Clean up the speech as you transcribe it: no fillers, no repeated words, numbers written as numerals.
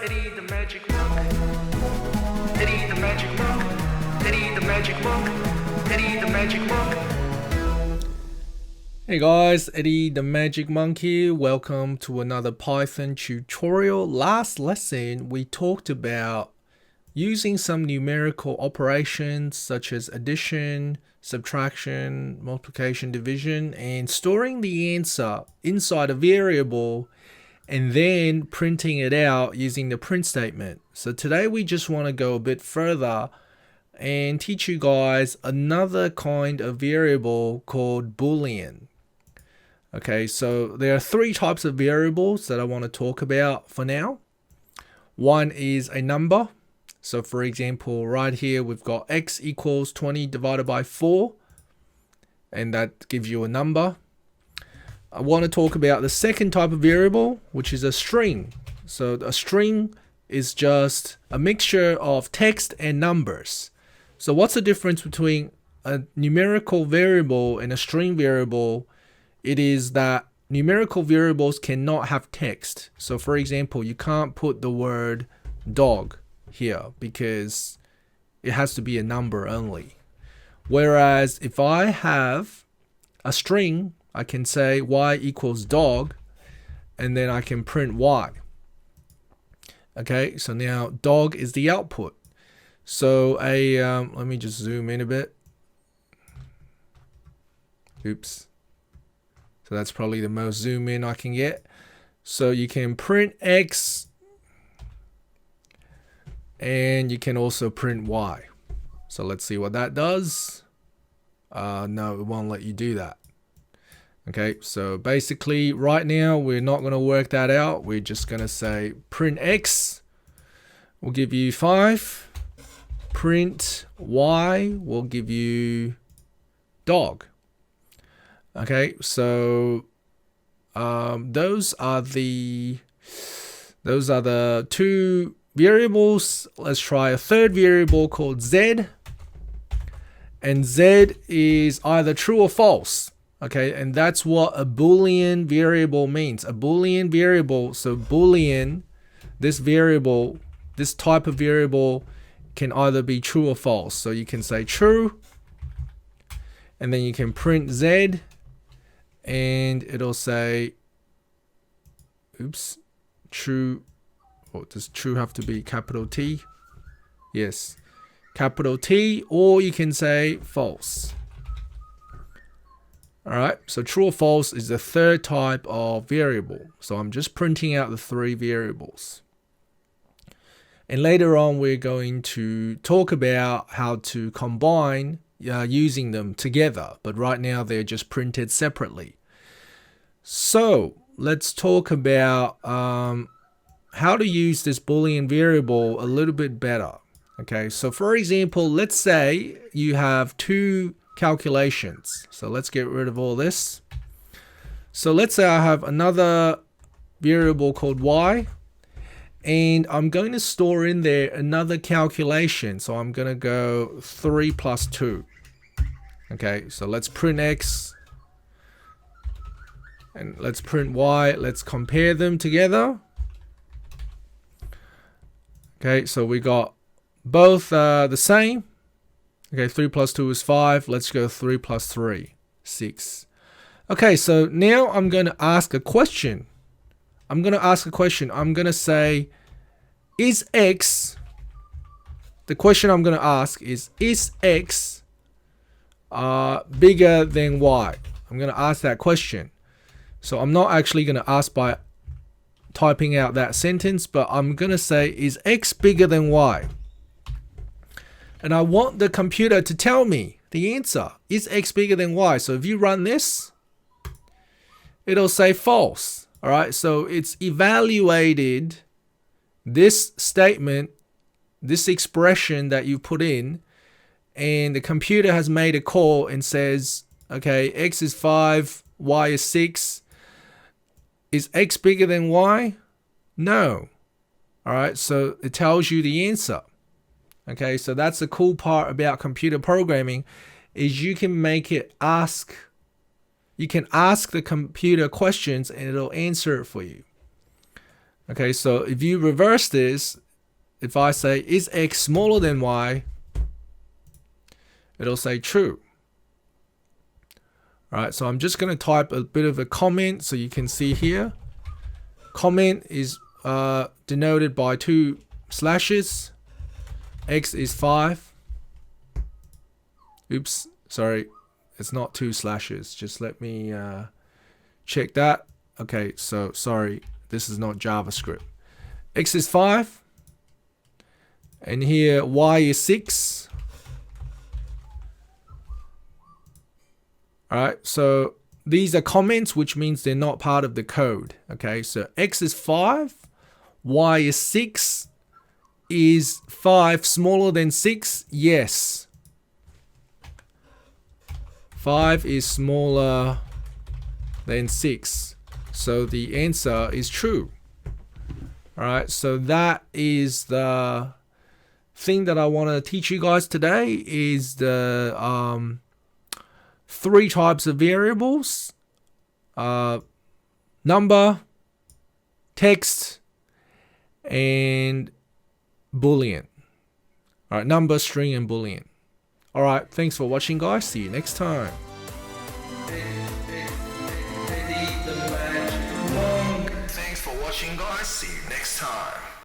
Eddie the magic monk. Eddie the magic monk. Eddie the magic monk. Eddie the magic monk. Hey guys, Eddie the Magic Monk here. Welcome to another Python tutorial. Last lesson we talked about using some numerical operations such as addition, subtraction, multiplication, division, and storing the answer inside a variable and then printing it out using the print statement. So today we just want to go a bit further and teach you guys another kind of variable called Boolean. Okay, so there are three types of variables that I want to talk about for now. One is a number. So for example, right here we've got x equals 20 divided by 4, and that gives you a number. I want to talk about the second type of variable, which is a string. So a string is just a mixture of text and numbers. So what's the difference between a numerical variable and a string variable? It is that numerical variables cannot have text. So for example, you can't put the word dog here because it has to be a number only. Whereas if I have a string, I can say y equals dog, and then I can print y. Okay, so now dog is the output. So let me just zoom in a bit. Oops. So that's probably the most zoom in I can get. So you can print X and you can also print Y. So let's see what that does. No, it won't let you do that. Okay, so basically right now we're not going to work that out. We're just going to say print X will give you 5. Print Y will give you dog. Okay, so those are the two variables. Let's try a third variable called Z, and Z is either true or false. Okay, and that's what a Boolean variable means. A Boolean variable, so Boolean, this variable, this type of variable can either be true or false. So you can say true, and then you can print Z, and it'll say, oops, true. Oh, does true have to be capital T? Yes, capital T, or you can say false. All right, so true or false is the third type of variable. So I'm just printing out the three variables. And later on, we're going to talk about how to combine using them together, but right now they're just printed separately. So let's talk about how to use this Boolean variable a little bit better. Okay, so for example, let's say you have two calculations. So let's get rid of all this. So let's say I have another variable called y, and I'm going to store in there another calculation. So I'm going to go 3 plus 2. Okay, so let's print x and let's print y. Let's compare them together. Okay, so we got both the same. Okay, 3 plus 2 is 5. Let's go 3 plus 3, 6. Okay, so now I'm going to ask a question. I'm going to say, is x, the question I'm going to ask is x bigger than y? I'm going to ask that question. So I'm not actually going to ask by typing out that sentence, but I'm going to say, is x bigger than y? And I want the computer to tell me the answer. Is x bigger than y? So if you run this, it'll say false. All right, so it's evaluated this statement, this expression that you put in, and the computer has made a call and says, okay, x is 5, y is 6. Is x bigger than y? No. All right, so it tells you the answer. Okay, so that's the cool part about computer programming, is you can make it ask. You can ask the computer questions and it'll answer it for you. Okay, so if you reverse this, if I say, is x smaller than y, it'll say true. Alright, so I'm just going to type a bit of a comment so you can see here. Comment is denoted by 2 slashes. X is 5. Oops, sorry, it's not 2 slashes. Just let me check that. Okay, so sorry, this is not JavaScript. X is 5. And here y is 6. Alright, so these are comments, which means they're not part of the code. Okay, so x is 5, y is 6. Is 5 smaller than 6? Yes. 5 is smaller than 6. So the answer is true. Alright, so that is the thing that I want to teach you guys today, is the 3 types of variables. Number, text, and Boolean. Alright, number, string, and Boolean. Alright, thanks for watching, guys. See you next time. Thanks for watching, guys. See you next time.